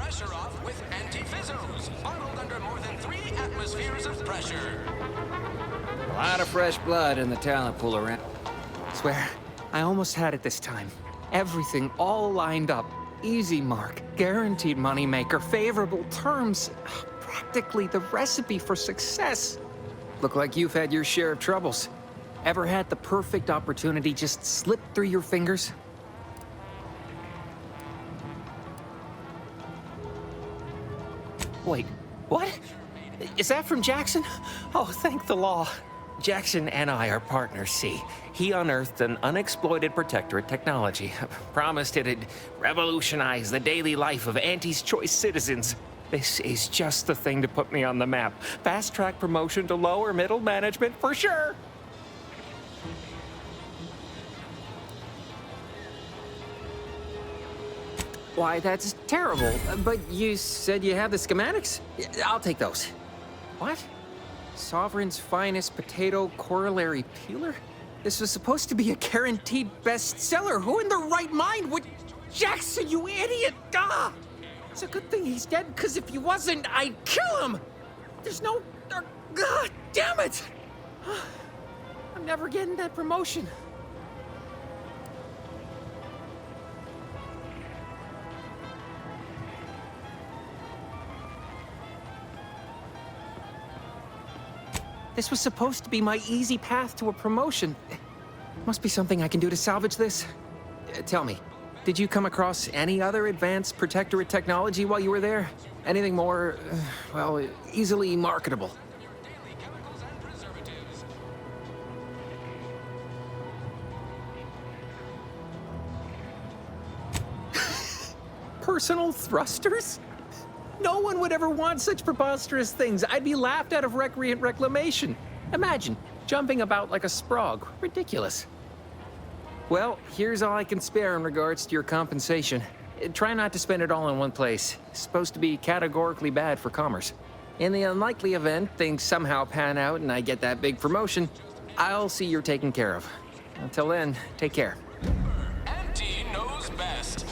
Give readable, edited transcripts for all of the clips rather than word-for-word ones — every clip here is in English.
pressure off with anti-fizzos, bottled under more than 3 atmospheres of pressure. A lot of fresh blood in the talent pool around. Swear, I almost had it this time. Everything all lined up. Easy mark, guaranteed moneymaker, favorable terms. Practically the recipe for success. Look like you've had your share of troubles. Ever had the perfect opportunity just slip through your fingers? Wait, what? Is that from Jackson? Oh, thank the law. Jackson and I are partners, see. He unearthed an unexploited Protectorate technology. Promised it'd revolutionize the daily life of Auntie's Choice citizens. This is just the thing to put me on the map. Fast-track promotion to lower middle management for sure. Why, that's terrible. But you said you have the schematics? I'll take those. What? Sovereign's finest potato corollary peeler? This was supposed to be a guaranteed bestseller. Who in their right mind would... Jackson, you idiot! Ah! It's a good thing he's dead, because if he wasn't, I'd kill him! There's no... God damn it! I'm never getting that promotion. This was supposed to be my easy path to a promotion. Must be something I can do to salvage this. Tell me, did you come across any other advanced Protectorate technology while you were there? Anything more, well, easily marketable? Personal thrusters? No one would ever want such preposterous things. I'd be laughed out of recreant reclamation. Imagine, jumping about like a sprog. Ridiculous. Well, here's all I can spare in regards to your compensation. Try not to spend it all in one place. It's supposed to be categorically bad for commerce. In the unlikely event things somehow pan out and I get that big promotion, I'll see you're taken care of. Until then, take care. Auntie knows best.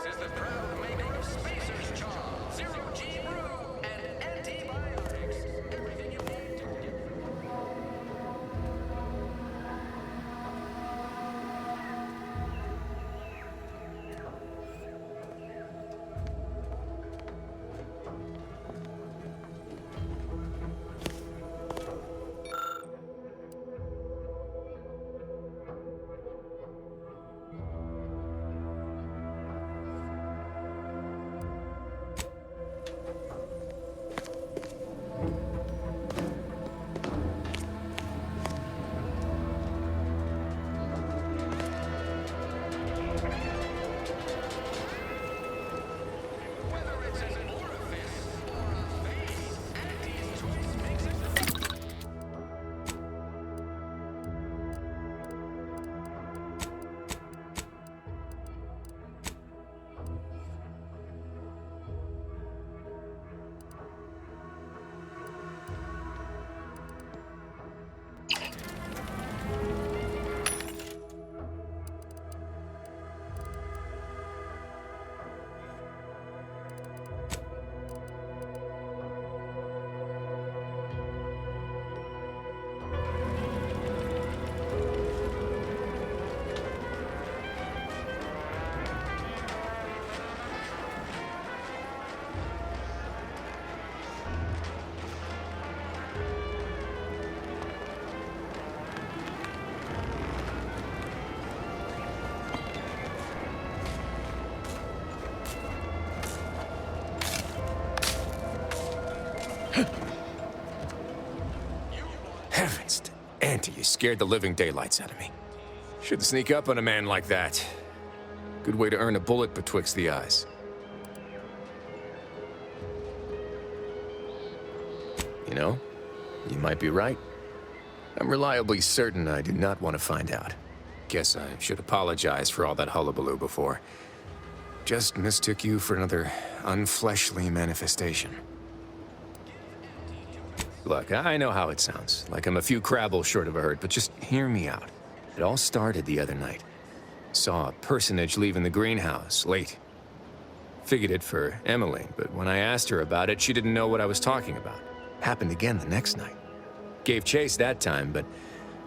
This is the proud maker of Spacer's Charm, Zero G Brew, and antibiotics. Everything you need to get... Auntie, you scared the living daylights out of me. Shouldn't sneak up on a man like that. Good way to earn a bullet betwixt the eyes. You know, you might be right. I'm reliably certain I do not want to find out. Guess I should apologize for all that hullabaloo before. Just mistook you for another unfleshly manifestation. Look, I know how it sounds, like I'm a few crabbles short of a hurt, but just hear me out. It all started the other night. Saw a personage leaving the greenhouse, late. Figured it for Emily, but when I asked her about it, she didn't know what I was talking about. Happened again the next night. Gave chase that time, but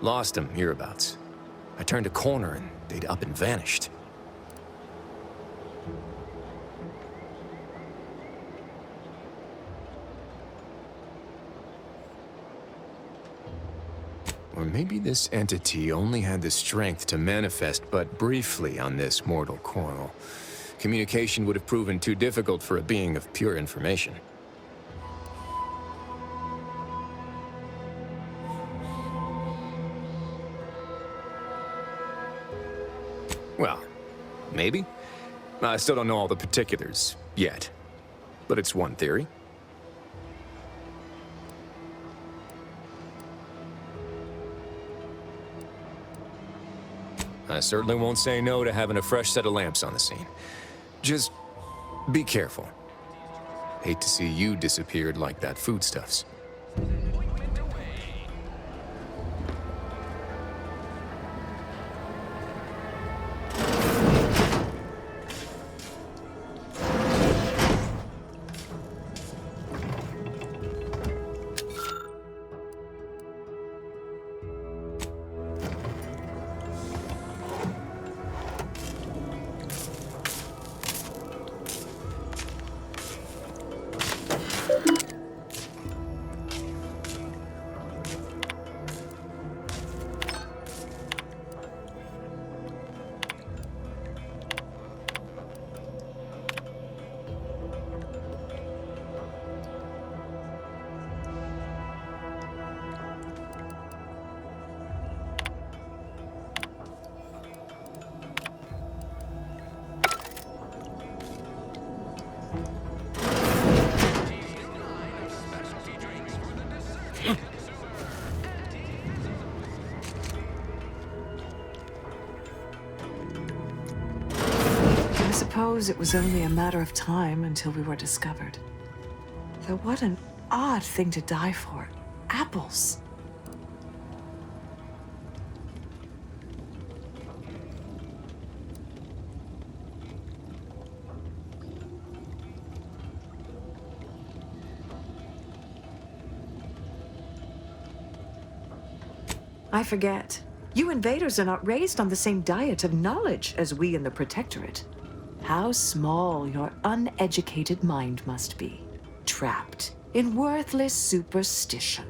lost him hereabouts. I turned a corner and they'd up and vanished. Or maybe this entity only had the strength to manifest but briefly on this mortal coil. Communication would have proven too difficult for a being of pure information. Well, maybe. I still don't know all the particulars yet, but it's one theory. I certainly won't say no to having a fresh set of lamps on the scene. Just be careful. Hate to see you disappeared like that foodstuffs. I suppose it was only a matter of time until we were discovered. Though what an odd thing to die for. Apples. I forget. You invaders are not raised on the same diet of knowledge as we in the Protectorate. How small your uneducated mind must be, trapped in worthless superstition.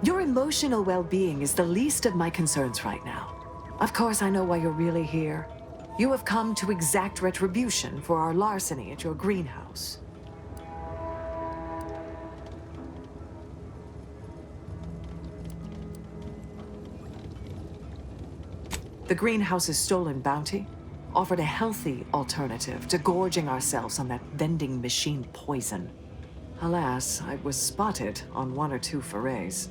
Your emotional well-being is the least of my concerns right now. Of course, I know why you're really here. You have come to exact retribution for our larceny at your greenhouse. The greenhouse's stolen bounty offered a healthy alternative to gorging ourselves on that vending machine poison. Alas, I was spotted on one or two forays.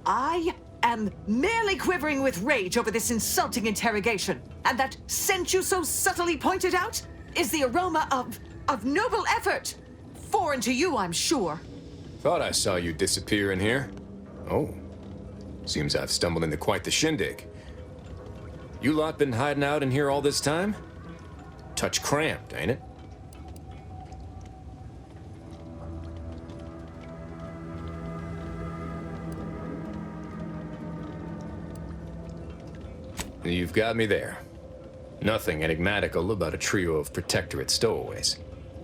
I am merely quivering with rage over this insulting interrogation, and that scent you so subtly pointed out is the aroma of noble effort. Foreign to you, I'm sure. Thought I saw you disappear in here. Oh, seems I've stumbled into quite the shindig. You lot been hiding out in here all this time? Touch cramped, ain't it? You've got me there. Nothing enigmatical about a trio of Protectorate stowaways.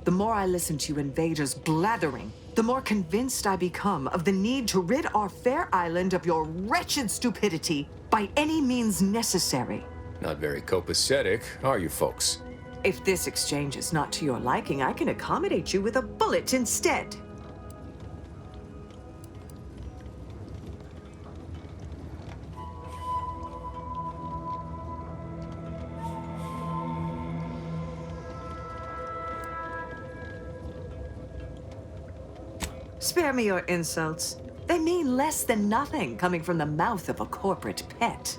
The more I listen to you invaders blathering, the more convinced I become of the need to rid our fair island of your wretched stupidity by any means necessary. Not very copacetic, are you folks? If this exchange is not to your liking, I can accommodate you with a bullet instead. Spare me your insults. They mean less than nothing coming from the mouth of a corporate pet.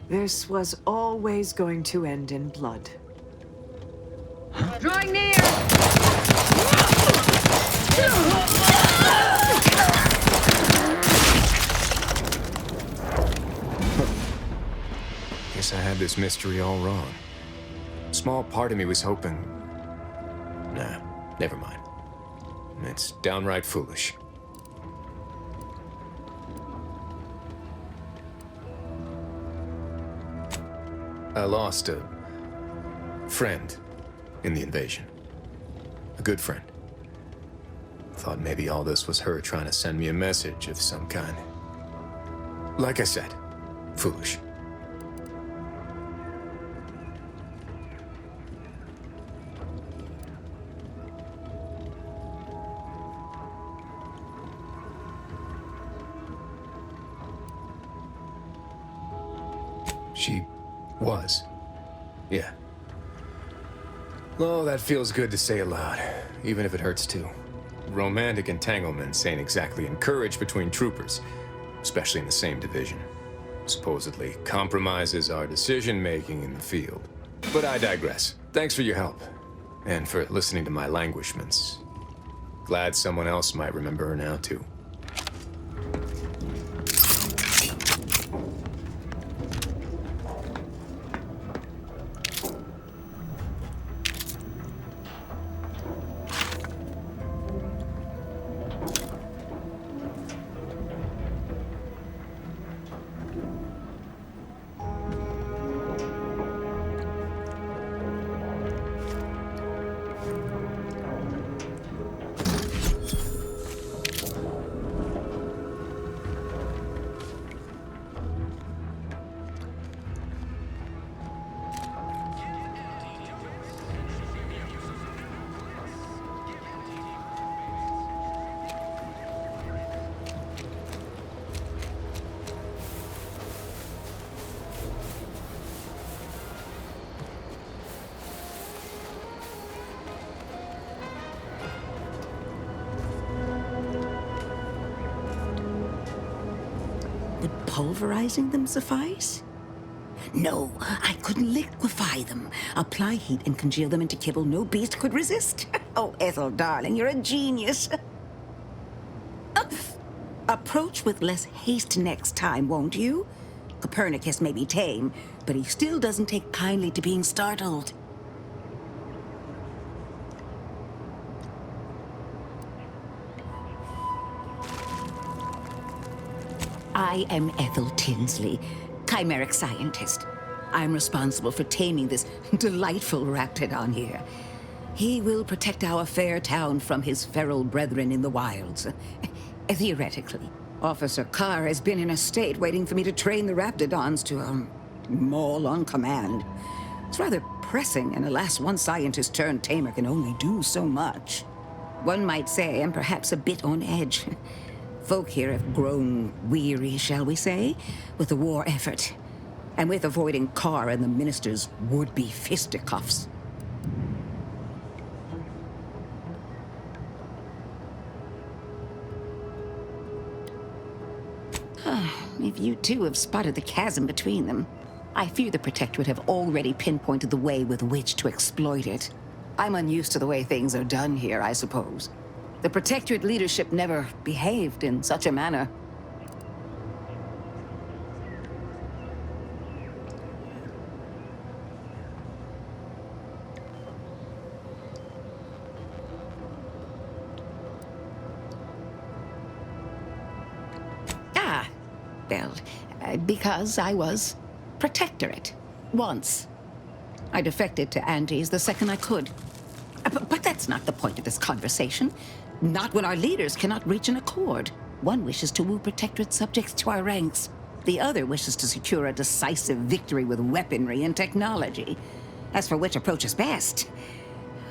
This was always going to end in blood. Drawing near! Guess I had this mystery all wrong. Small part of me was hoping... Nah, never mind. It's downright foolish. I lost a friend in the invasion. A good friend. Thought maybe all this was her trying to send me a message of some kind. Like I said, foolish. She was. Yeah. Oh, that feels good to say aloud, even if it hurts too. Romantic entanglements ain't exactly encouraged between troopers, especially in the same division. Supposedly compromises our decision-making in the field. But I digress. Thanks for your help, and for listening to my languishments. Glad someone else might remember her now, too. Would pulverizing them suffice? No, I couldn't liquefy them. Apply heat and congeal them into kibble no beast could resist. Oh, Ethel, darling, you're a genius. Approach with less haste next time, won't you? Copernicus may be tame, but he still doesn't take kindly to being startled. I am Ethel Tinsley, chimeric scientist. I'm responsible for taming this delightful raptidon here. He will protect our fair town from his feral brethren in the wilds. Theoretically. Officer Carr has been in a state waiting for me to train the raptidons to, maul on command. It's rather pressing, and alas, one scientist turned tamer can only do so much. One might say I'm perhaps a bit on edge. Folk here have grown weary, shall we say, with the war effort, and with avoiding Carr and the minister's would-be fisticuffs. If you too have spotted the chasm between them, I fear the Protectorate have already pinpointed the way with which to exploit it. I'm unused to the way things are done here, I suppose. The Protectorate leadership never behaved in such a manner. Well, because I was Protectorate. Once. I defected to Andes the second I could. But that's not the point of this conversation. Not when our leaders cannot reach an accord. One wishes to woo Protectorate subjects to our ranks. The other wishes to secure a decisive victory with weaponry and technology. As for which approach is best,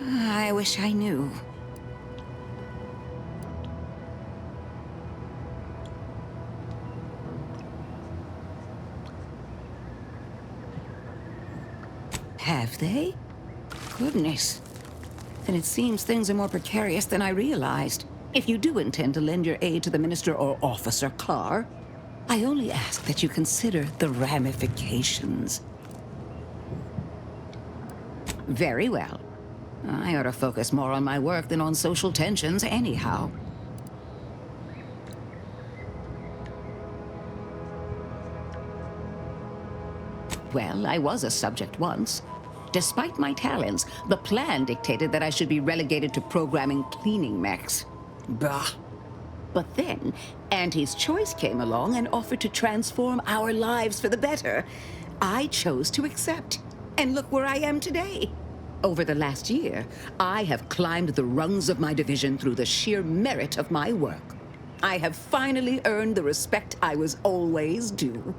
I wish I knew. Have they? Goodness. Then it seems things are more precarious than I realized. If you do intend to lend your aid to the Minister or Officer Carr, I only ask that you consider the ramifications. Very well. I ought to focus more on my work than on social tensions anyhow. Well, I was a subject once. Despite my talents, the plan dictated that I should be relegated to programming cleaning mechs. Bah. But then, Auntie's Choice came along and offered to transform our lives for the better. I chose to accept. And look where I am today. Over the last year, I have climbed the rungs of my division through the sheer merit of my work. I have finally earned the respect I was always due.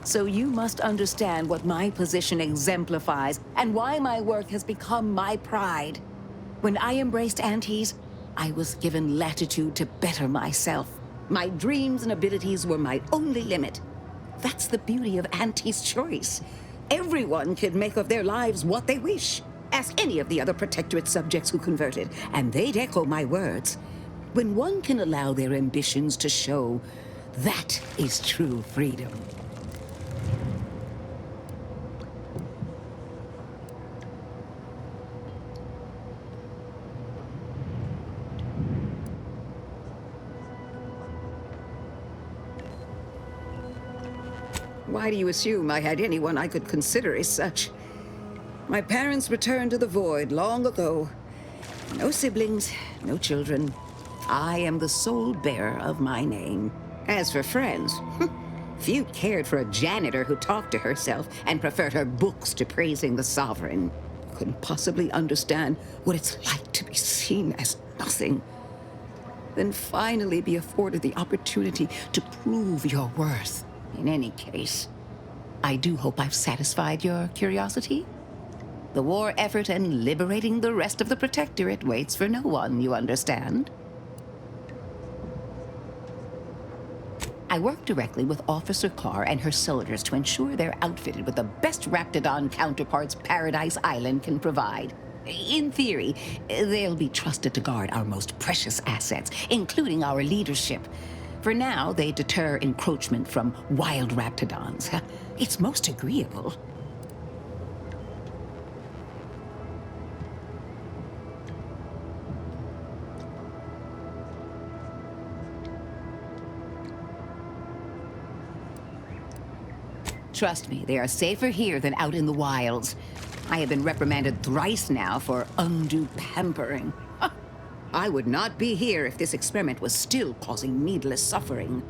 So you must understand what my position exemplifies and why my work has become my pride. When I embraced Antes, I was given latitude to better myself. My dreams and abilities were my only limit. That's the beauty of Auntie's Choice. Everyone can make of their lives what they wish. Ask any of the other Protectorate subjects who converted, and they'd echo my words. When one can allow their ambitions to show, that is true freedom. Why do you assume I had anyone I could consider as such? My parents returned to the void long ago. No siblings, no children. I am the sole bearer of my name. As for friends, few cared for a janitor who talked to herself and preferred her books to praising the sovereign. Couldn't possibly understand what it's like to be seen as nothing. Then finally be afforded the opportunity to prove your worth. In any case, I do hope I've satisfied your curiosity. The war effort and liberating the rest of the Protectorate waits for no one, you understand? I work directly with Officer Carr and her soldiers to ensure they're outfitted with the best Raptidon counterparts Paradise Island can provide. In theory, they'll be trusted to guard our most precious assets, including our leadership. For now, they deter encroachment from wild Raptidons. It's most agreeable. Trust me, they are safer here than out in the wilds. I have been reprimanded thrice now for undue pampering. I would not be here if this experiment was still causing needless suffering.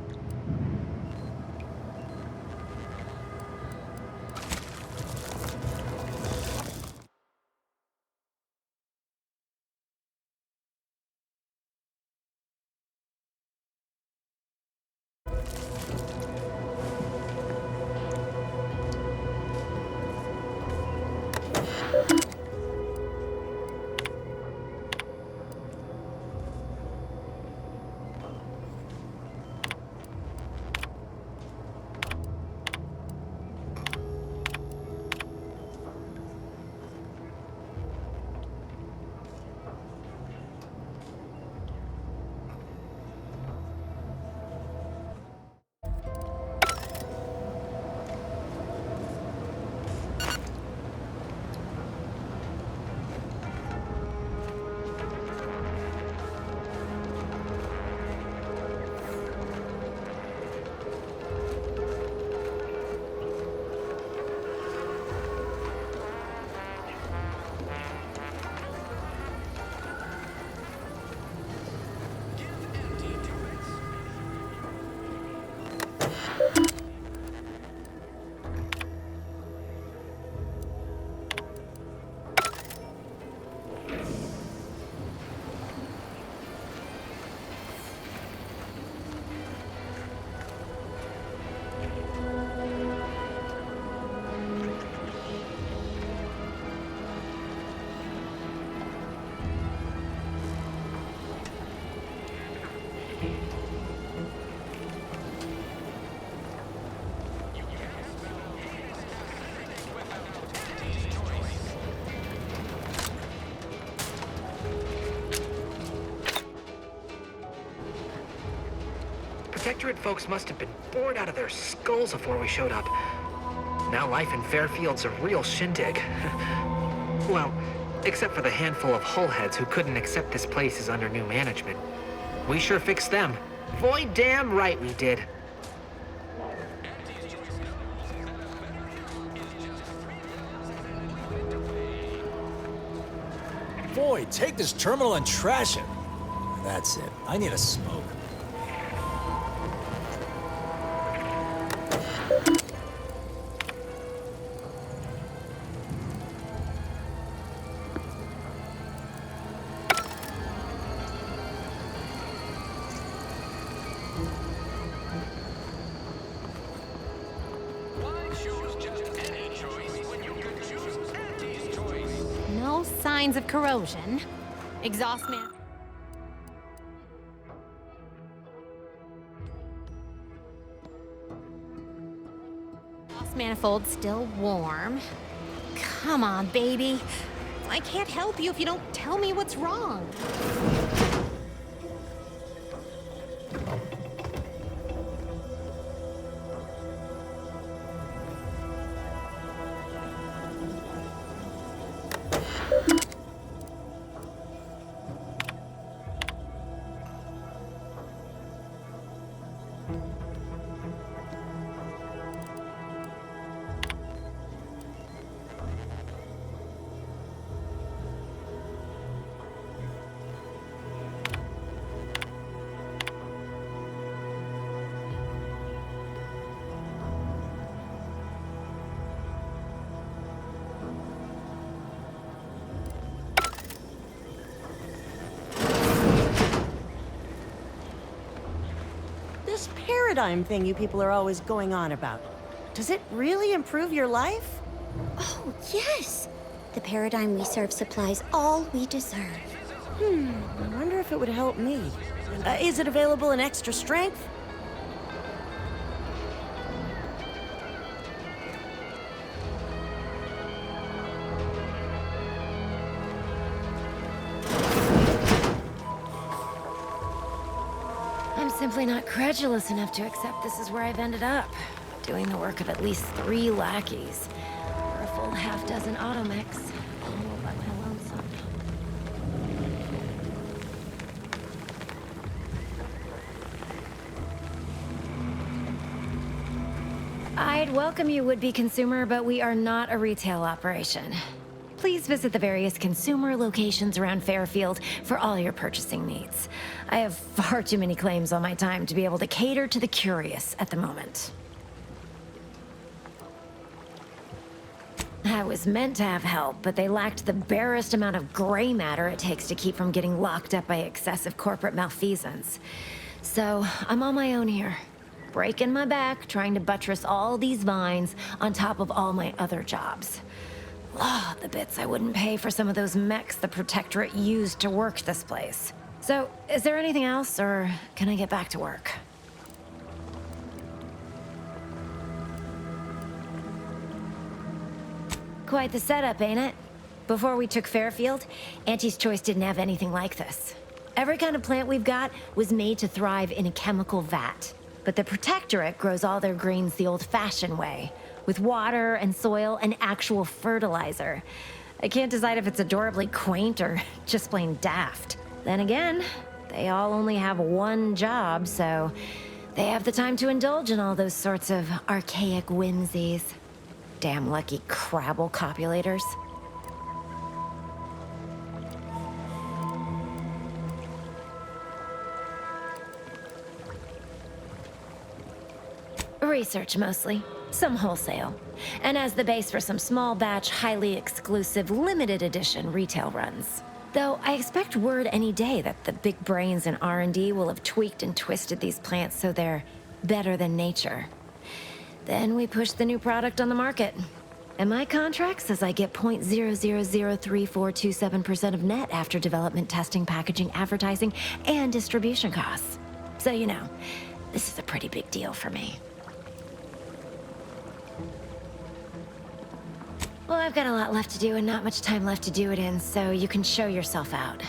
Protectorate folks must have been bored out of their skulls before we showed up. Now life in Fairfield's a real shindig. Well, except for the handful of hullheads who couldn't accept this place is under new management. We sure fixed them. Boy, damn right we did. Boy, take this terminal and trash it. That's it. I need a smoke. Why choose just any choice when you could choose Auntie's choice? No signs of corrosion. Exhaust man. Exhaust manifold still warm. Come on, baby. I can't help you if you don't tell me what's wrong. This paradigm thing you people are always going on about. Does it really improve your life? Oh, yes! The paradigm we serve supplies all we deserve. I wonder if it would help me. Is it available in extra strength? I'm simply not credulous enough to accept this is where I've ended up. Doing the work of at least 3 lackeys. For a full half-dozen automechs. All by my lonesome. I'd welcome you, would-be consumer, but we are not a retail operation. Please visit the various consumer locations around Fairfield for all your purchasing needs. I have far too many claims on my time to be able to cater to the curious at the moment. I was meant to have help, but they lacked the barest amount of gray matter it takes to keep from getting locked up by excessive corporate malfeasance. So, I'm on my own here. Breaking my back, trying to buttress all these vines on top of all my other jobs. Oh, the bits I wouldn't pay for some of those mechs the Protectorate used to work this place. So, is there anything else, or can I get back to work? Quite the setup, ain't it? Before we took Fairfield, Auntie's Choice didn't have anything like this. Every kind of plant we've got was made to thrive in a chemical vat. But the Protectorate grows all their greens the old-fashioned way, with water and soil and actual fertilizer. I can't decide if it's adorably quaint or just plain daft. Then again, they all only have one job, so they have the time to indulge in all those sorts of archaic whimsies. Damn lucky Crabble copulators. Research mostly. Some wholesale. And as the base for some small batch, highly exclusive, limited edition retail runs. Though I expect word any day that the big brains in R&D will have tweaked and twisted these plants so they're better than nature. Then we push the new product on the market. And my contract says I get 0.003427% of net after development, testing, packaging, advertising, and distribution costs. So you know, this is a pretty big deal for me. Well, I've got a lot left to do and not much time left to do it in, so you can show yourself out.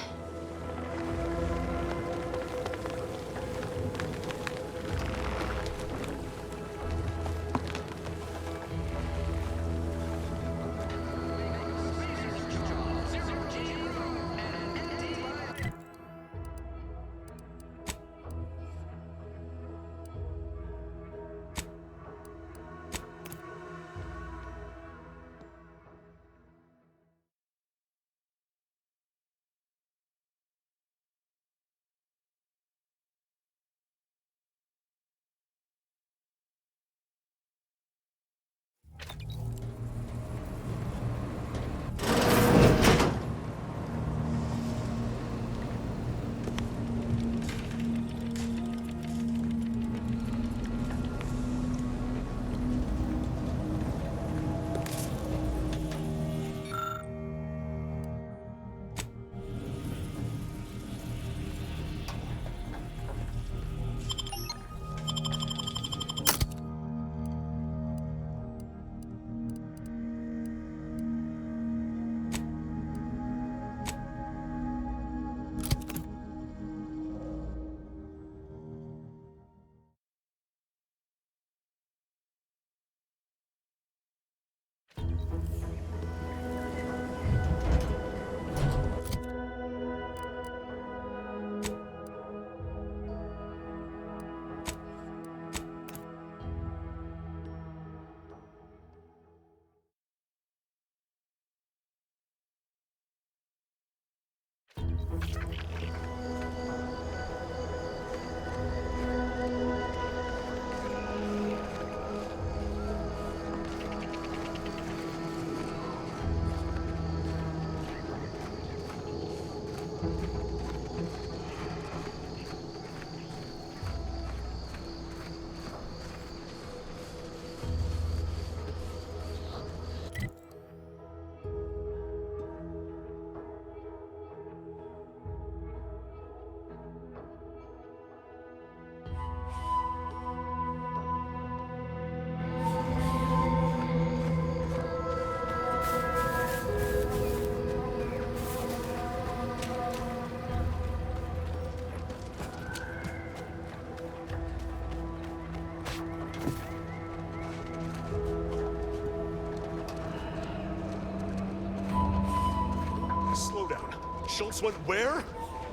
Slow down. Schultz went where?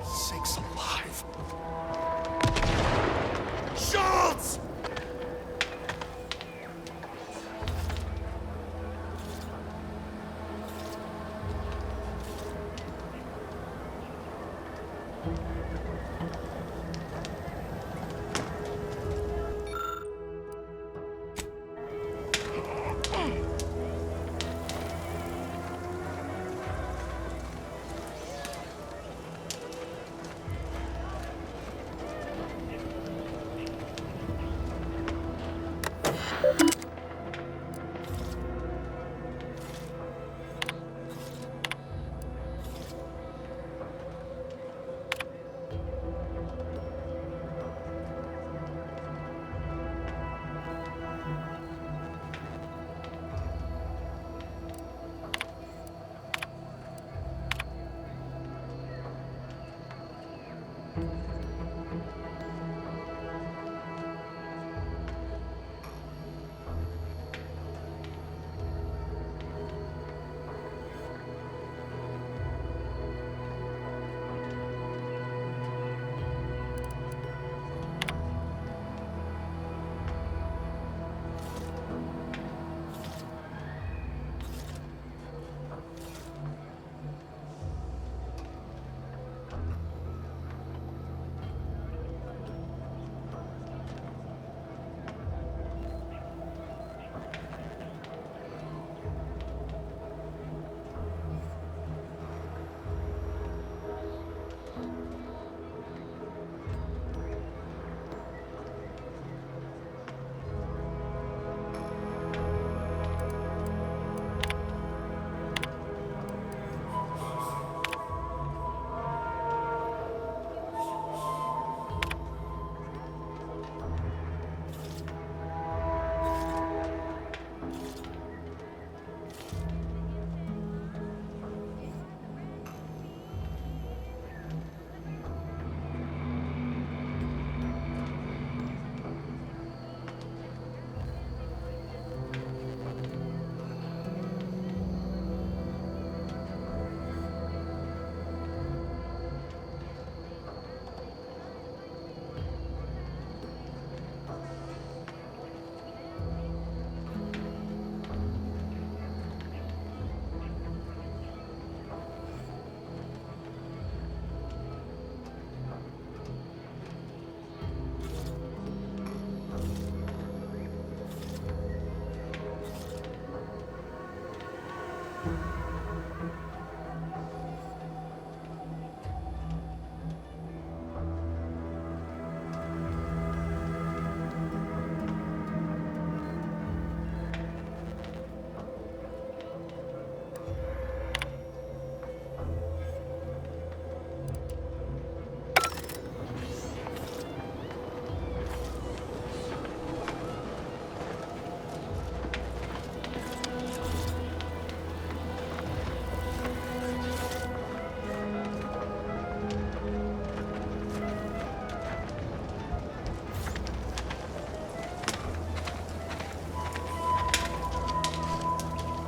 Sakes alive. Schultz!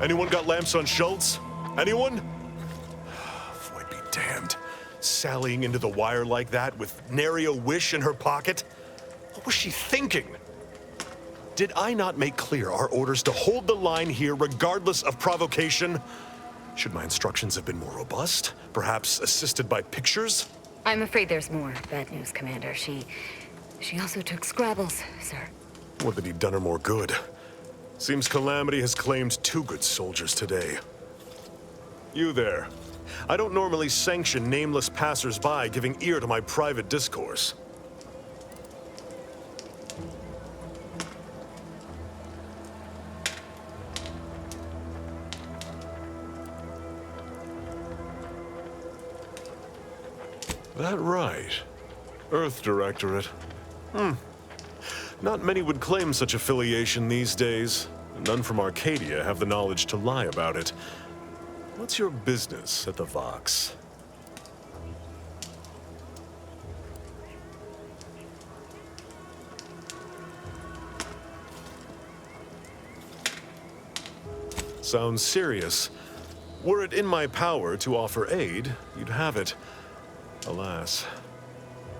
Anyone got lamps on Schultz? Anyone? Void be damned. Sallying into the wire like that with nary a wish in her pocket? What was she thinking? Did I not make clear our orders to hold the line here regardless of provocation? Should my instructions have been more robust? Perhaps assisted by pictures? I'm afraid there's more bad news, Commander. She also took Scrabbles, sir. Would that he'd done her more good. Seems Calamity has claimed 2 good soldiers today. You there. I don't normally sanction nameless passers-by giving ear to my private discourse. That right. Earth Directorate. Not many would claim such affiliation these days. None from Arcadia have the knowledge to lie about it. What's your business at the Vox? Sounds serious. Were it in my power to offer aid, you'd have it. Alas.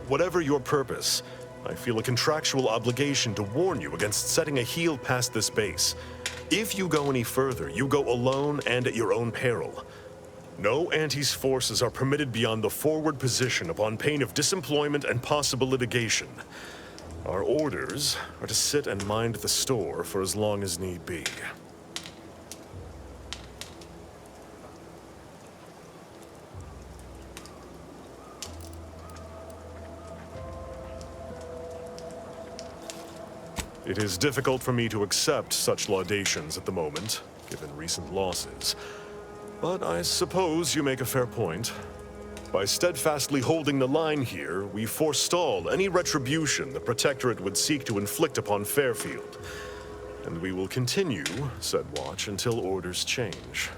Whatever your purpose, I feel a contractual obligation to warn you against setting a heel past this base. If you go any further, you go alone and at your own peril. No Anti's forces are permitted beyond the forward position upon pain of disemployment and possible litigation. Our orders are to sit and mind the store for as long as need be. It is difficult for me to accept such laudations at the moment, given recent losses. But I suppose you make a fair point. By steadfastly holding the line here, we forestall any retribution the Protectorate would seek to inflict upon Fairfield. And we will continue said watch until orders change.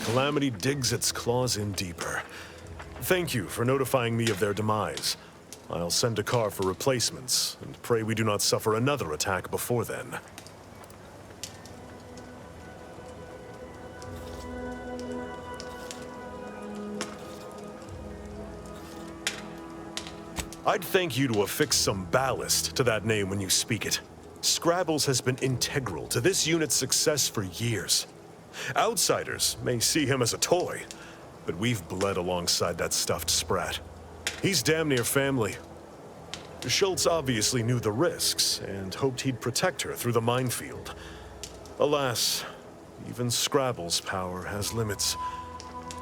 Calamity digs its claws in deeper. Thank you for notifying me of their demise. I'll send a car for replacements, and pray we do not suffer another attack before then. I'd thank you to affix some ballast to that name when you speak it. Scrabbles has been integral to this unit's success for years. Outsiders may see him as a toy, but we've bled alongside that stuffed sprat. He's damn near family. Schultz obviously knew the risks and hoped he'd protect her through the minefield. Alas, even Scrabble's power has limits.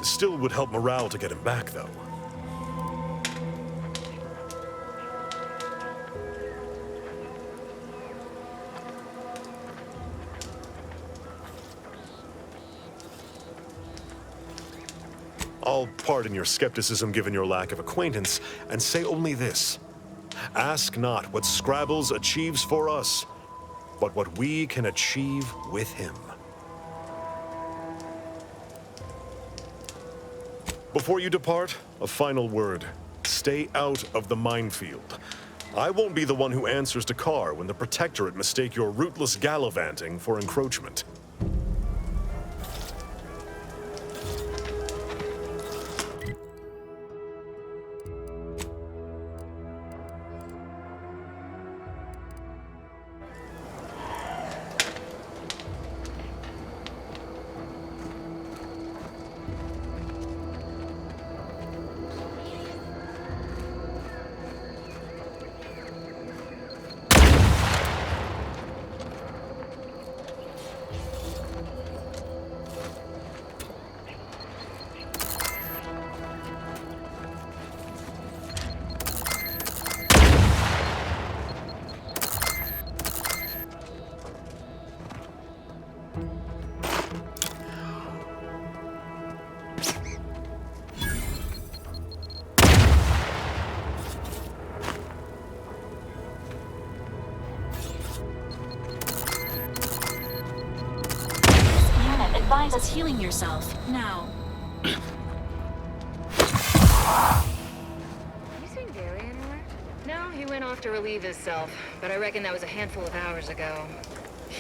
Still would help morale to get him back, though. I'll pardon your skepticism given your lack of acquaintance, and say only this. Ask not what Scrabbles achieves for us, but what we can achieve with him. Before you depart, a final word. Stay out of the minefield. I won't be the one who answers to Carr when the Protectorate mistake your rootless gallivanting for encroachment. Advise healing yourself now. You seen Gary anywhere? No, he went off to relieve himself, but I reckon that was a handful of hours ago.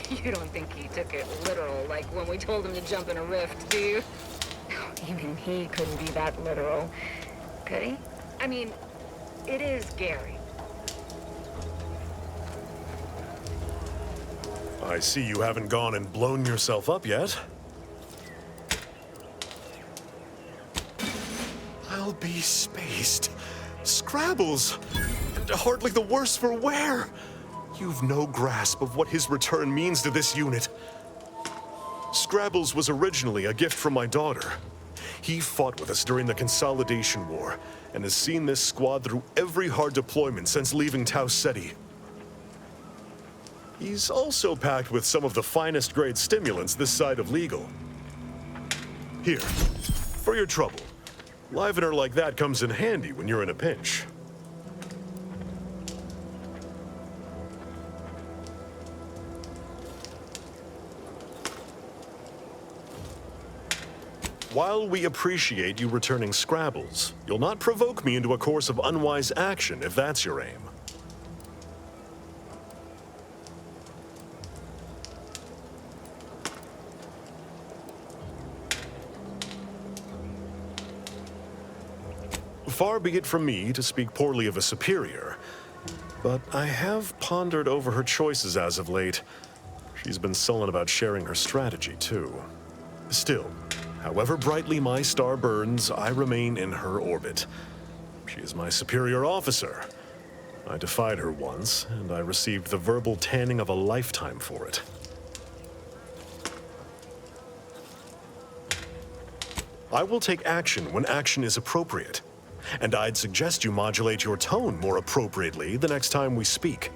You don't think he took it literal, like when we told him to jump in a rift, do you? Even he couldn't be that literal, could he? I mean, it is Gary. I see you haven't gone and blown yourself up yet. I'll be spaced. Scrabbles! And hardly the worse for wear! You've no grasp of what his return means to this unit. Scrabbles was originally a gift from my daughter. He fought with us during the Consolidation War, and has seen this squad through every hard deployment since leaving Tau Ceti. He's also packed with some of the finest grade stimulants this side of legal. Here, for your trouble. Livener like that comes in handy when you're in a pinch. While we appreciate you returning Scrabbles, you'll not provoke me into a course of unwise action if that's your aim. Far be it from me to speak poorly of a superior, but I have pondered over her choices as of late. She's been sullen about sharing her strategy, too. Still, however brightly my star burns, I remain in her orbit. She is my superior officer. I defied her once, and I received the verbal tanning of a lifetime for it. I will take action when action is appropriate. And I'd suggest you modulate your tone more appropriately the next time we speak.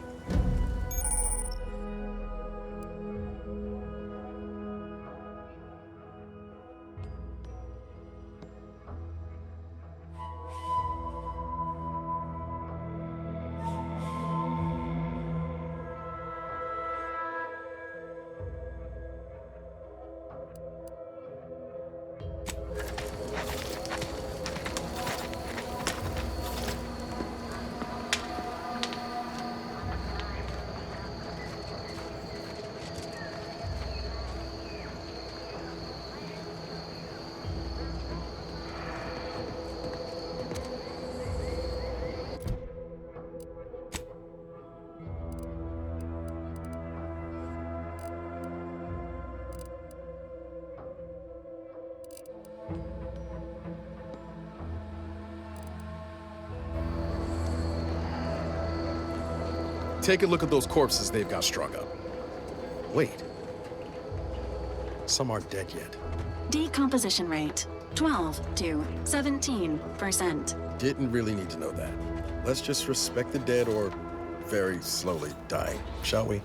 Take a look at those corpses they've got strung up. Wait. Some aren't dead yet. Decomposition rate 12 to 17%. Didn't really need to know that. Let's just respect the dead or very slowly dying, shall we?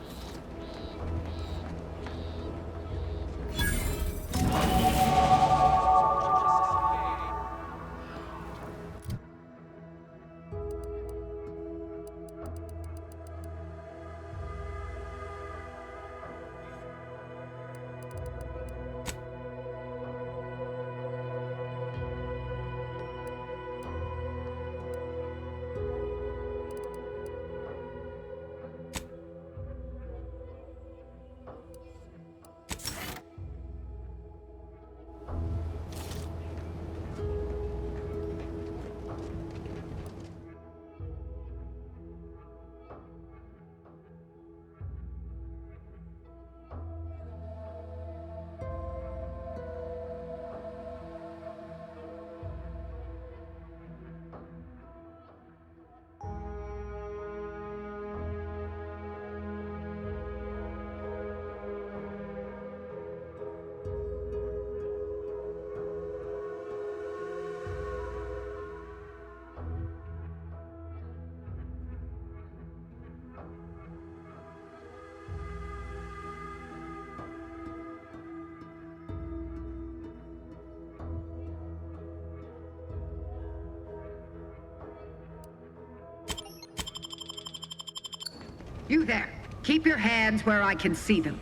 You there. Keep your hands where I can see them.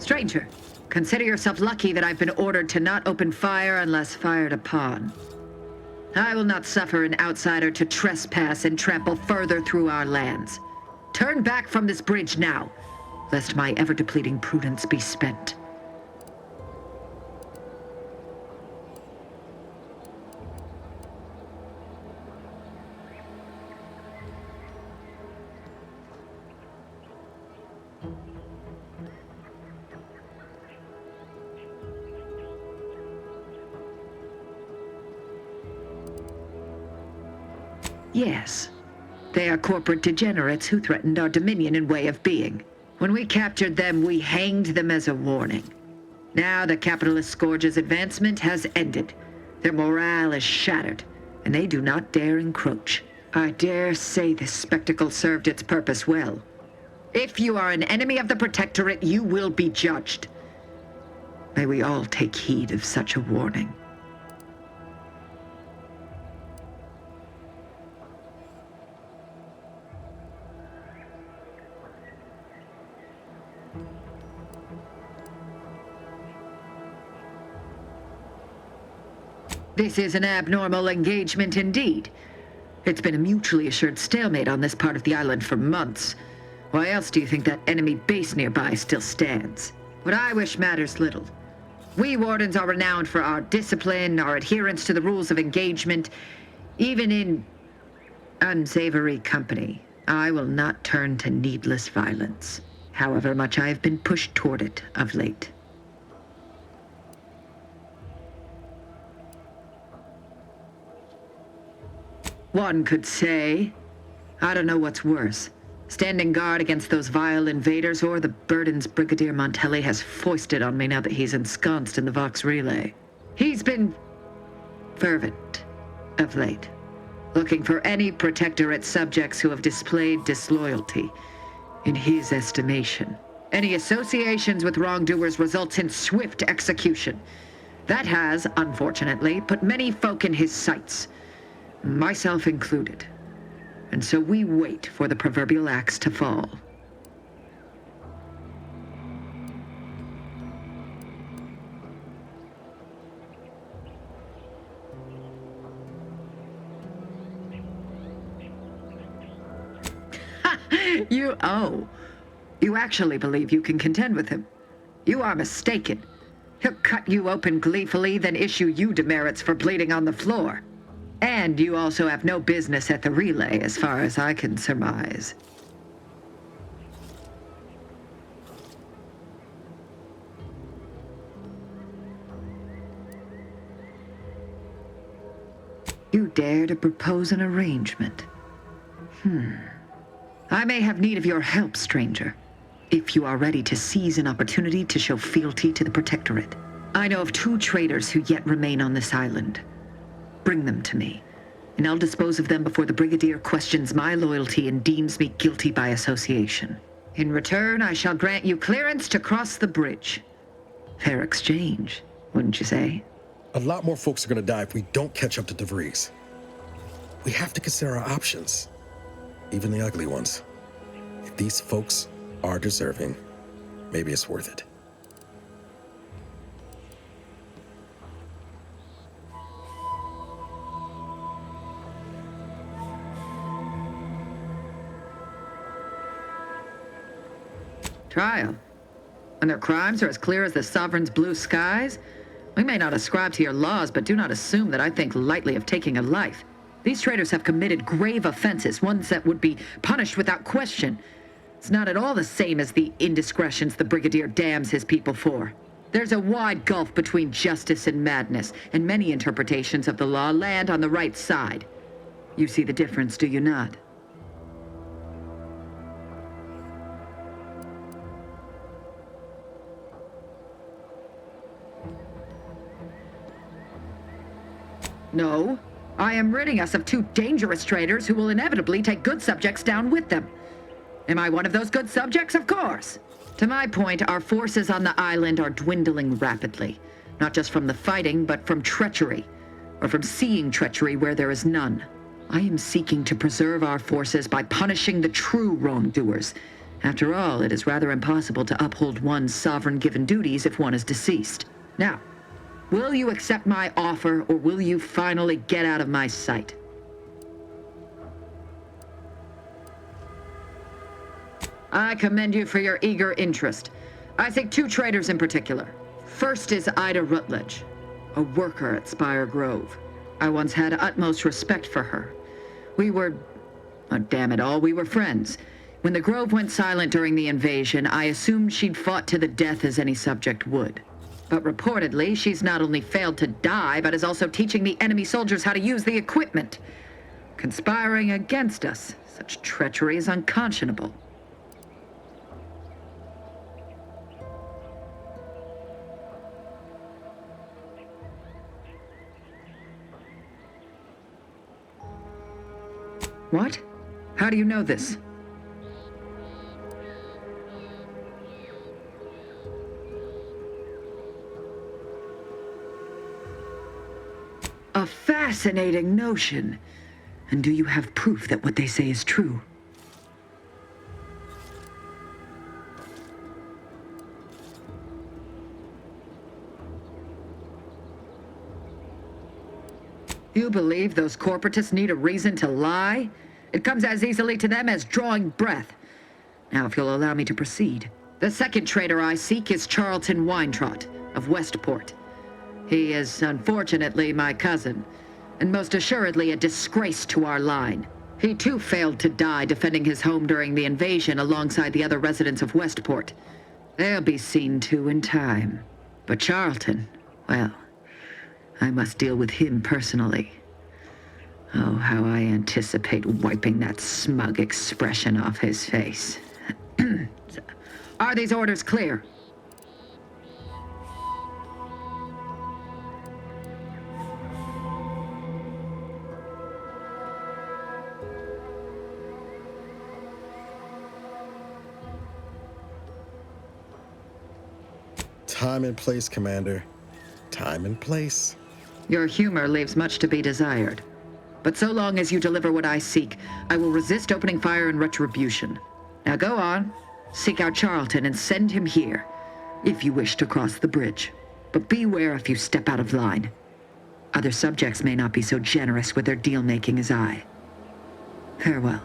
Stranger, consider yourself lucky that I've been ordered to not open fire unless fired upon. I will not suffer an outsider to trespass and trample further through our lands. Turn back from this bridge now, lest my ever-depleting prudence be spent. Yes. They are corporate degenerates who threatened our dominion and way of being. When we captured them, we hanged them as a warning. Now the capitalist scourge's advancement has ended. Their morale is shattered, and they do not dare encroach. I dare say this spectacle served its purpose well. If you are an enemy of the Protectorate, you will be judged. May we all take heed of such a warning. This is an abnormal engagement indeed. It's been a mutually assured stalemate on this part of the island for months. Why else do you think that enemy base nearby still stands? What I wish matters little. We Wardens are renowned for our discipline, our adherence to the rules of engagement. Even in unsavory company, I will not turn to needless violence, however much I have been pushed toward it of late. One could say, I don't know what's worse, standing guard against those vile invaders or the burdens Brigadier Montelli has foisted on me now that he's ensconced in the Vox Relay. He's been fervent of late, looking for any Protectorate subjects who have displayed disloyalty. In his estimation, any associations with wrongdoers results in swift execution. That has, unfortunately, put many folk in his sights, myself included. And so we wait for the proverbial axe to fall. You actually believe you can contend with him. You are mistaken. He'll cut you open gleefully, then issue you demerits for bleeding on the floor. And you also have no business at the relay, as far as I can surmise. You dare to propose an arrangement? I may have need of your help, stranger, if you are ready to seize an opportunity to show fealty to the Protectorate. I know of 2 traitors who yet remain on this island. Bring them to me, and I'll dispose of them before the Brigadier questions my loyalty and deems me guilty by association. In return, I shall grant you clearance to cross the bridge. Fair exchange, wouldn't you say? A lot more folks are gonna die if we don't catch up to DeVries. We have to consider our options, even the ugly ones. If these folks are deserving, maybe it's worth it. Trial. When their crimes are as clear as the Sovereign's blue skies, we may not ascribe to your laws, but do not assume that I think lightly of taking a life. These traitors have committed grave offenses, ones that would be punished without question. It's not at all the same as the indiscretions the Brigadier damns his people for. There's a wide gulf between justice and madness, and many interpretations of the law land on the right side. You see the difference, do you not? No, I am ridding us of 2 dangerous traitors who will inevitably take good subjects down with them. Am I one of those good subjects? Of course. To my point, our forces on the island are dwindling rapidly. Not just from the fighting, but from treachery. Or from seeing treachery where there is none. I am seeking to preserve our forces by punishing the true wrongdoers, After all, it is rather impossible to uphold one's sovereign-given duties if one is deceased. Now, will you accept my offer, or will you finally get out of my sight? I commend you for your eager interest. I seek 2 traders in particular. First is Ida Rutledge, a worker at Spire Grove. I once had utmost respect for her. We were... oh, damn it all, we were friends. When the Grove went silent during the invasion, I assumed she'd fought to the death as any subject would. But reportedly, she's not only failed to die, but is also teaching the enemy soldiers how to use the equipment. Conspiring against us. Such treachery is unconscionable. What? How do you know this? A fascinating notion. And do you have proof that what they say is true? You believe those corporatists need a reason to lie? It comes as easily to them as drawing breath. Now, if you'll allow me to proceed. The second trader I seek is Charlton Weintraut of Westport. He is, unfortunately, my cousin, and most assuredly a disgrace to our line. He too failed to die defending his home during the invasion alongside the other residents of Westport. They'll be seen to in time. But Charlton, well, I must deal with him personally. Oh, how I anticipate wiping that smug expression off his face. Are these orders clear? Time and place, Commander. Time and place. Your humor leaves much to be desired. But so long as you deliver what I seek, I will resist opening fire in retribution. Now go on, seek out Charlton and send him here, if you wish to cross the bridge. But beware if you step out of line. Other subjects may not be so generous with their deal-making as I. Farewell.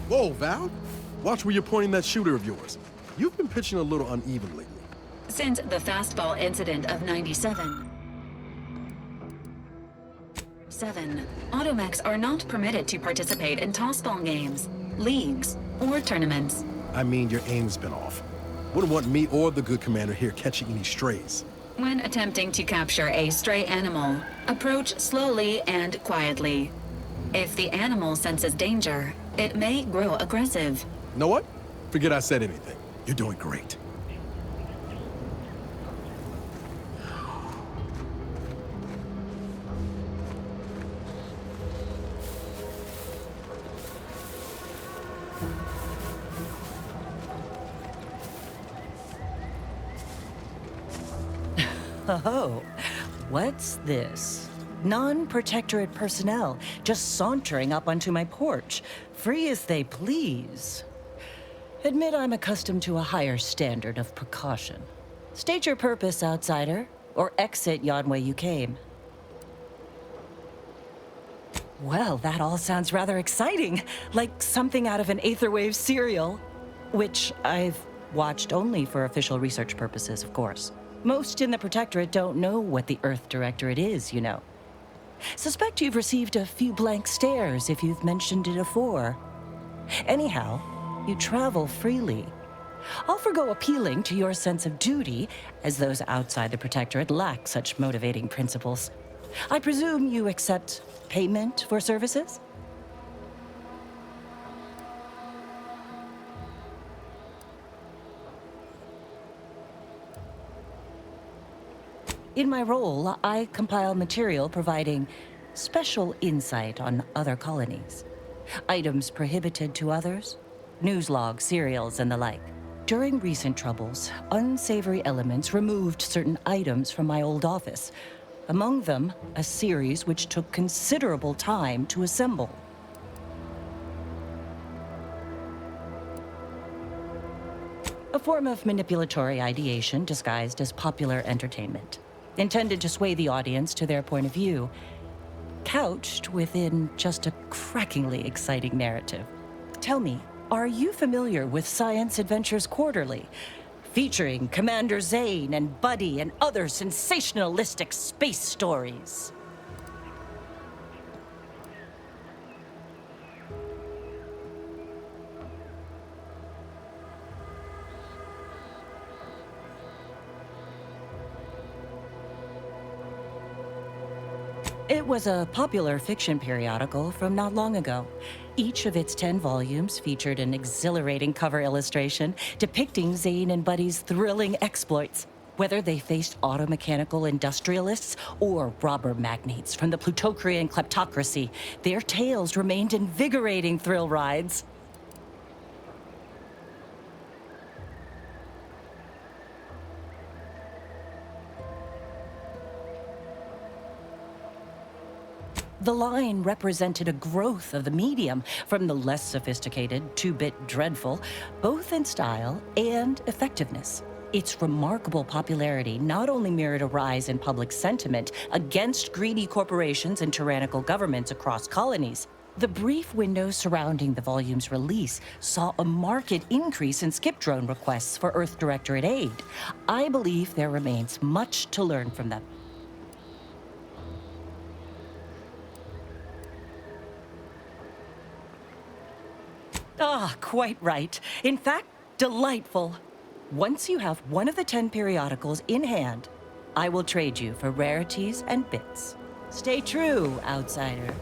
Whoa, Val. Watch where you're pointing that shooter of yours. You've been pitching a little uneven lately. Since the fastball incident of 97. 7. Automechs are not permitted to participate in tossball games, leagues, or tournaments. I mean, your aim's been off. Wouldn't want me or the good commander here catching any strays. When attempting to capture a stray animal, approach slowly and quietly. If the animal senses danger, it may grow aggressive. Know what? Forget I said anything. You're doing great. Oh, what's this? Non-protectorate personnel just sauntering up onto my porch, free as they please. Admit I'm accustomed to a higher standard of precaution. State your purpose, outsider, or exit yon way you came. Well, that all sounds rather exciting, like something out of an Aetherwave serial, which I've watched only for official research purposes, of course. Most in the Protectorate don't know what the Earth Directorate is, you know. Suspect you've received a few blank stares if you've mentioned it afore. Anyhow, you travel freely. I'll forgo appealing to your sense of duty, as those outside the Protectorate lack such motivating principles. I presume you accept payment for services? In my role, I compile material providing special insight on other colonies. Items prohibited to others, news logs, serials, and the like. During recent troubles, unsavory elements removed certain items from my old office. Among them, a series which took considerable time to assemble. A form of manipulatory ideation disguised as popular entertainment, intended to sway the audience to their point of view, couched within just a crackingly exciting narrative. Tell me, are you familiar with Science Adventures Quarterly, featuring Commander Zane and Buddy and other sensationalistic space stories? It was a popular fiction periodical from not long ago. Each of its 10 volumes featured an exhilarating cover illustration depicting Zane and Buddy's thrilling exploits. Whether they faced automechanical industrialists or robber magnates from the Plutocrian kleptocracy, their tales remained invigorating thrill rides. The line represented a growth of the medium from the less sophisticated 2-bit dreadful, both in style and effectiveness. Its remarkable popularity not only mirrored a rise in public sentiment against greedy corporations and tyrannical governments across colonies, The brief window surrounding the volume's release saw a marked increase in skip drone requests for Earth Directorate aid. I believe there remains much to learn from them. Ah, quite right. In fact, delightful. Once you have one of the 10 periodicals in hand, I will trade you for rarities and bits. Stay true, outsider.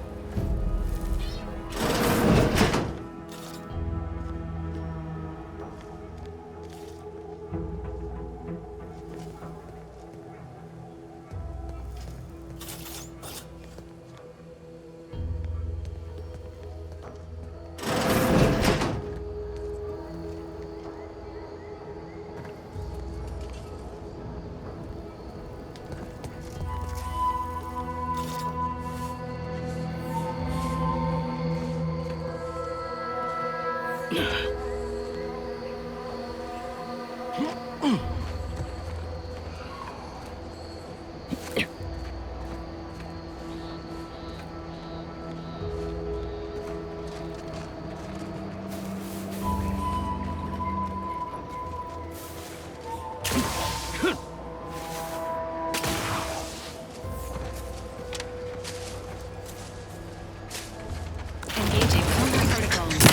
Engaging Cobra protocols.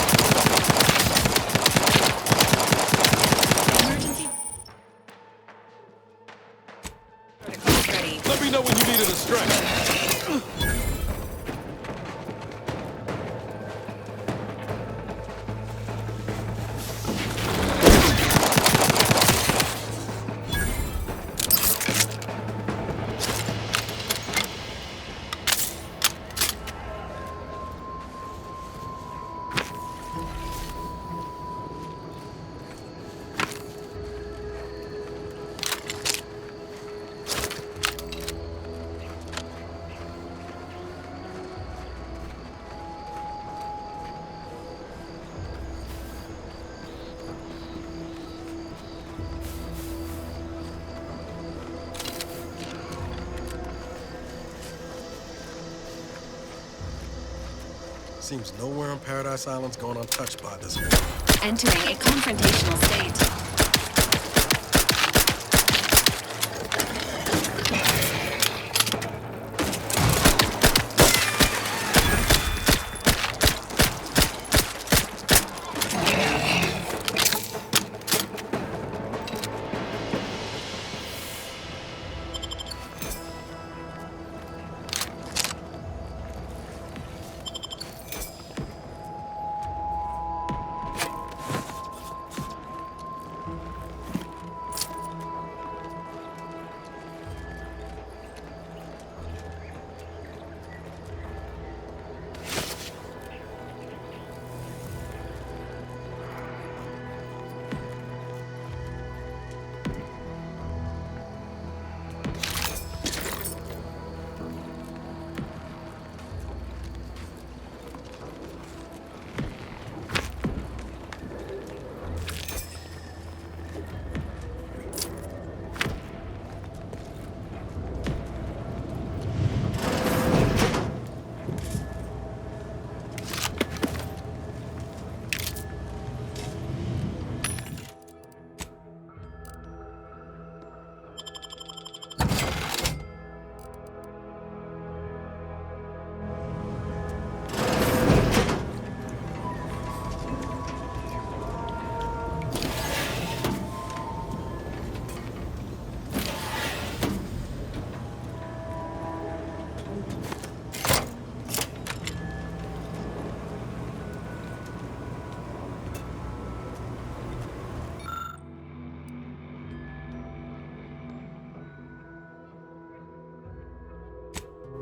Emergency protocols ready. Let me know when you needed a stretch. Seems nowhere on Paradise Island's gone untouched by this one. Entering a confrontational state.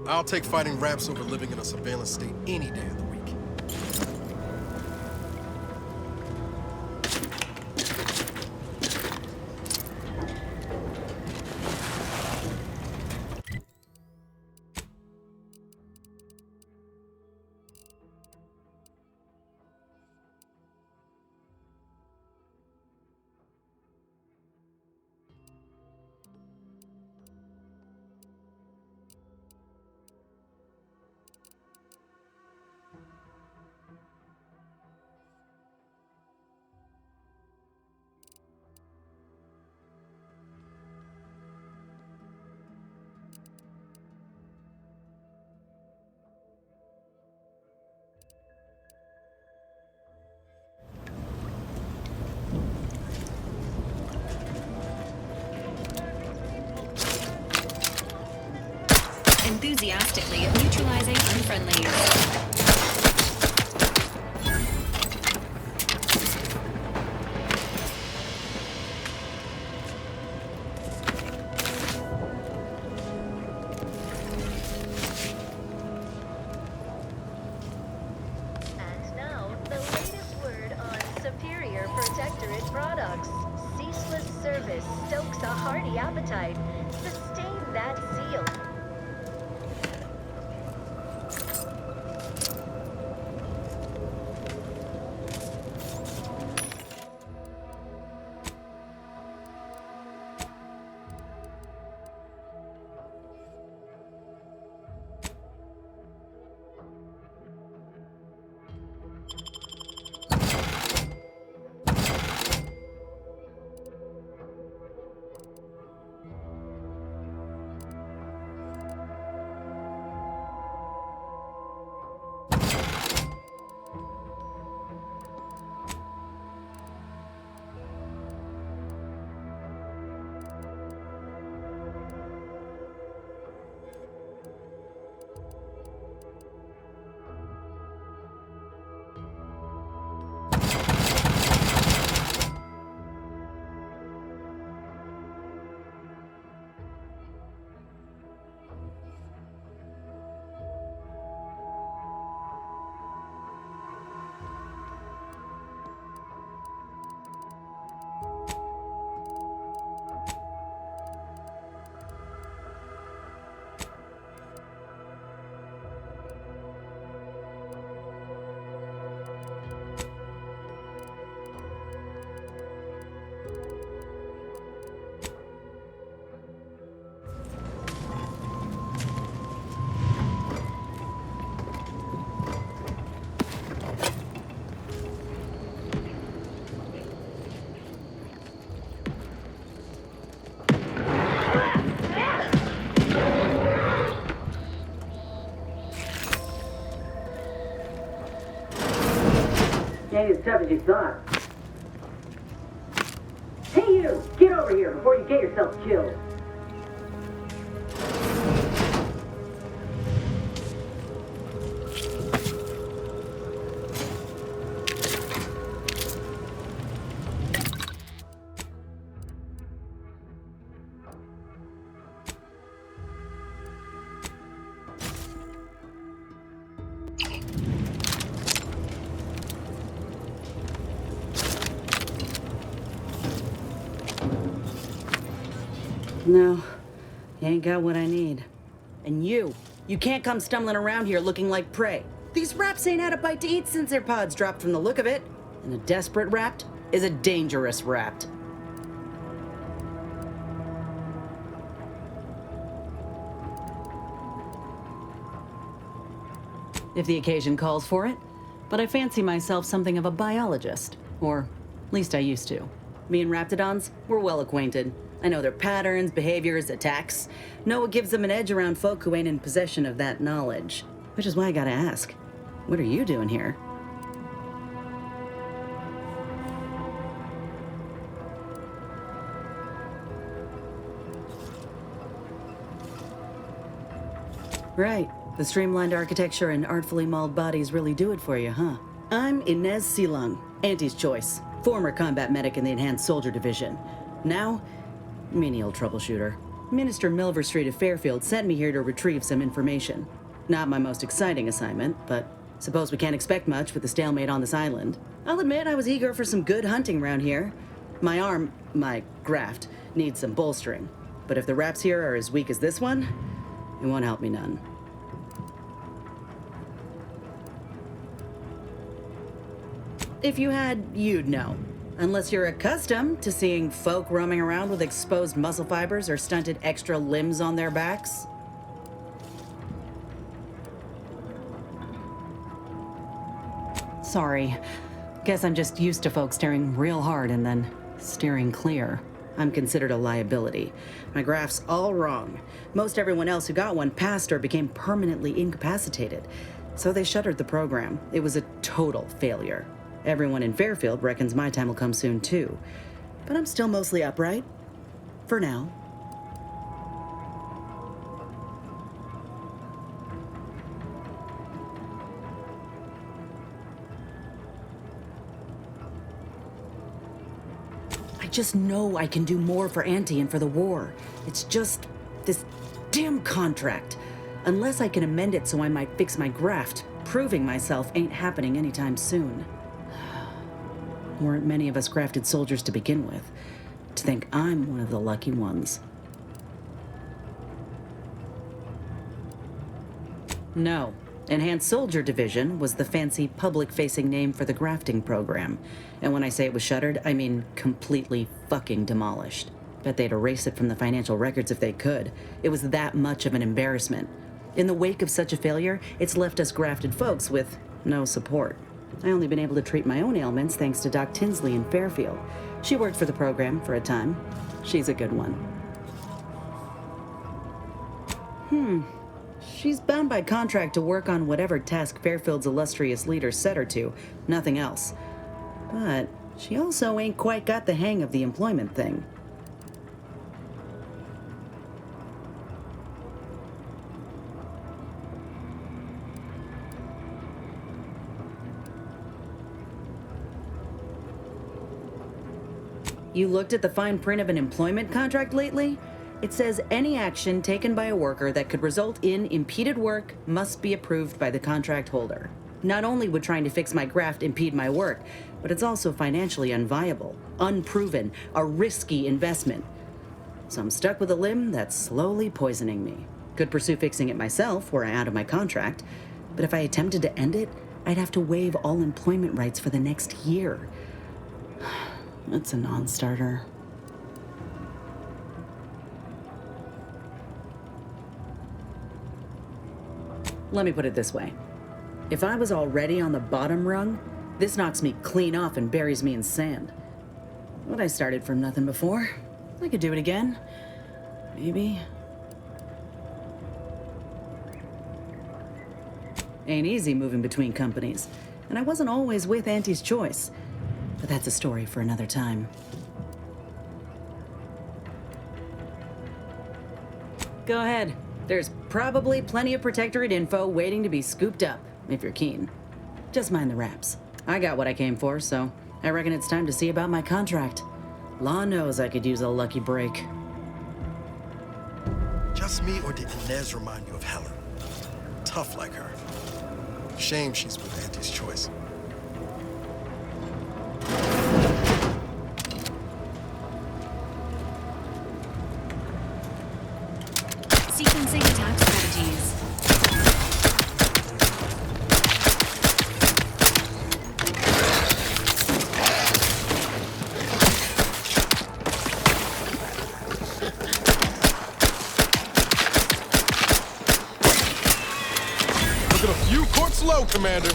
I'll take fighting Raps over living in a surveillance state any day of the week. drastically neutralizing unfriendlies. And now, the latest word on Superior Protectorate products. Ceaseless service stokes a hearty appetite. Sustain that zeal. Ain't as tough as you thought. Hey you! Get over here before you get yourself killed. No, you ain't got what I need. And you can't come stumbling around here looking like prey. These raps ain't had a bite to eat since their pods dropped from the look of it. And a desperate rapt is a dangerous rapt. If the occasion calls for it, but I fancy myself something of a biologist. Or, at least I used to. Me and Raptidons, we're well acquainted. I know their patterns, behaviors, attacks. Know what gives them an edge around folk who ain't in possession of that knowledge. Which is why I gotta ask, what are you doing here? Right. The streamlined architecture and artfully mauled bodies really do it for you, huh? I'm Inez Silung, Auntie's choice. Former combat medic in the Enhanced Soldier Division. Now, menial troubleshooter. Minister Milver Street of Fairfield sent me here to retrieve some information. Not my most exciting assignment, but suppose we can't expect much with the stalemate on this island. I'll admit I was eager for some good hunting around here. My arm, my graft, needs some bolstering. But if the raps here are as weak as this one, it won't help me none. If you had, you'd know. Unless you're accustomed to seeing folk roaming around with exposed muscle fibers or stunted extra limbs on their backs. Sorry. Guess I'm just used to folks staring real hard and then steering clear. I'm considered a liability. My graph's all wrong. Most everyone else who got one passed or became permanently incapacitated. So they shuttered the program. It was a total failure. Everyone in Fairfield reckons my time will come soon too. But I'm still mostly upright. For now. just know I can do more for Auntie and for the war. It's just this damn contract. Unless I can amend it so I might fix my graft, proving myself ain't happening anytime soon. Weren't many of us grafted soldiers to begin with. To think I'm one of the lucky ones. No. Enhanced Soldier Division was the fancy public-facing name for the grafting program. And when I say it was shuttered, I mean completely fucking demolished. Bet they'd erase it from the financial records if they could. It was that much of an embarrassment. In the wake of such a failure, it's left us grafted folks with no support. I only been able to treat my own ailments thanks to Doc Tinsley in Fairfield. She worked for the program for a time. She's a good one. She's bound by contract to work on whatever task Fairfield's illustrious leader set her to, nothing else. But she also ain't quite got the hang of the employment thing. You looked at the fine print of an employment contract lately? It says any action taken by a worker that could result in impeded work must be approved by the contract holder. Not only would trying to fix my graft impede my work, but it's also financially unviable, unproven, a risky investment. So I'm stuck with a limb that's slowly poisoning me. Could pursue fixing it myself were I out of my contract, but if I attempted to end it, I'd have to waive all employment rights for the next year. That's a non-starter. Let me put it this way. If I was already on the bottom rung, this knocks me clean off and buries me in sand. But I started from nothing before. I could do it again. Maybe. Ain't easy moving between companies. And I wasn't always with Auntie's choice. But that's a story for another time. Go ahead. There's probably plenty of Protectorate info waiting to be scooped up, if you're keen. Just mind the wraps. I got what I came for, so I reckon it's time to see about my contract. Law knows I could use a lucky break. Just me, or did Inez remind you of Helen? Tough like her. Shame she's with Auntie's choice. Sequencing attack strategies. Looking a few courts low, Commander.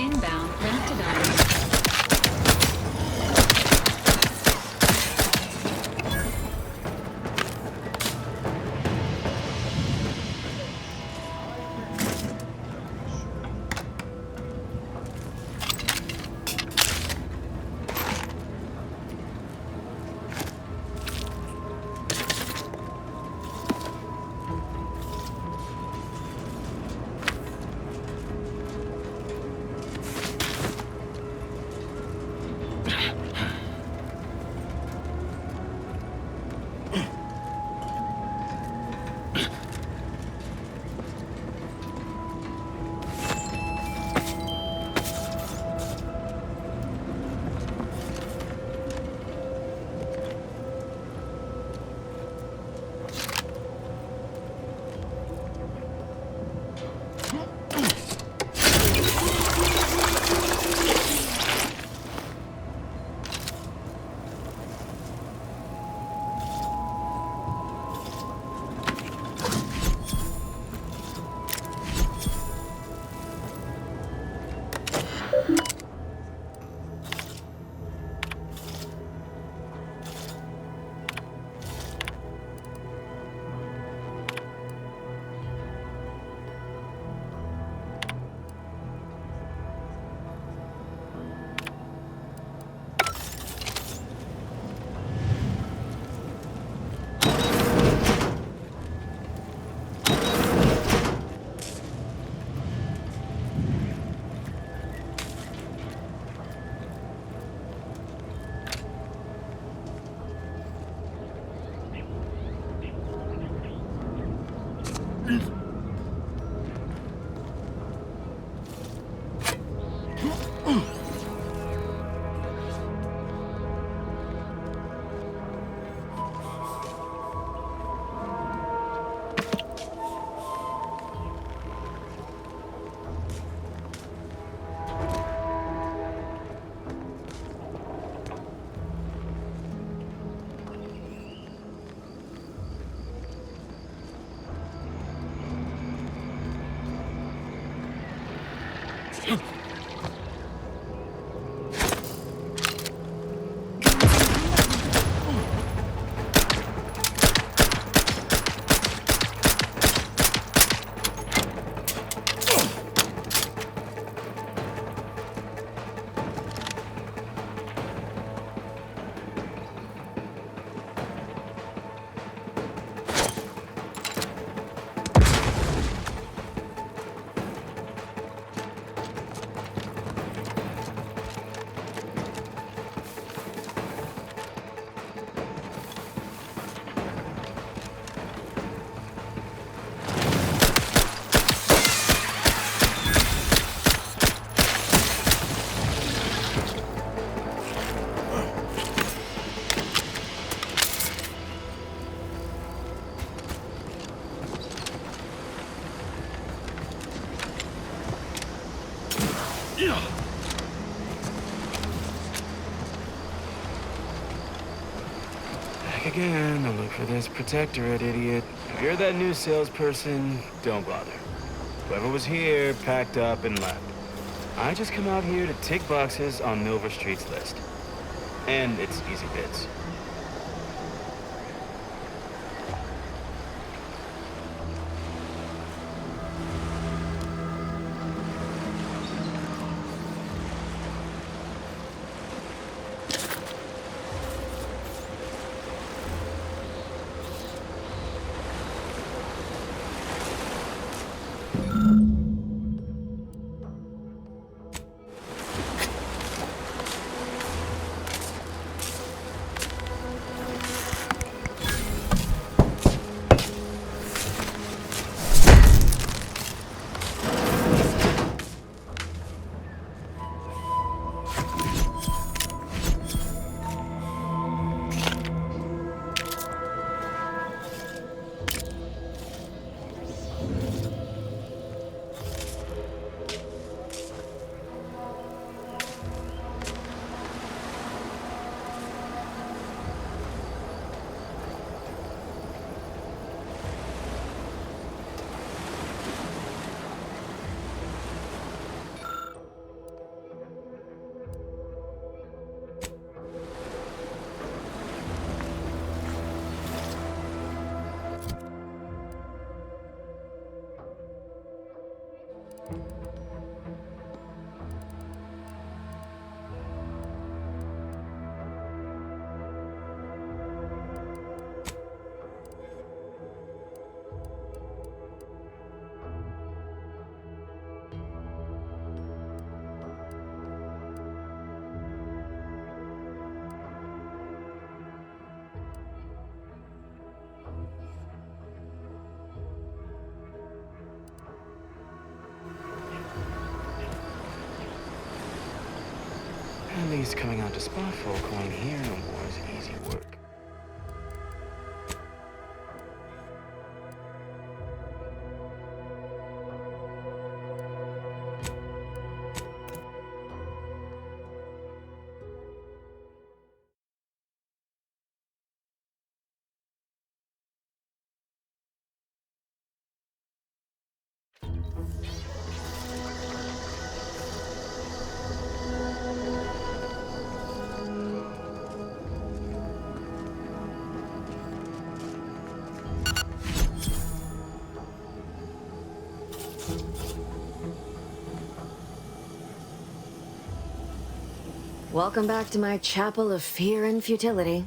Inbound Raptidon. Back again to look for this protectorate idiot. If you're that new salesperson, don't bother. Whoever was here packed up and left. I just come out here to tick boxes on Nova Street's list. And it's easy bits. At least coming out to spot folk who ain't here no more is easy work. Welcome back to my chapel of fear and futility.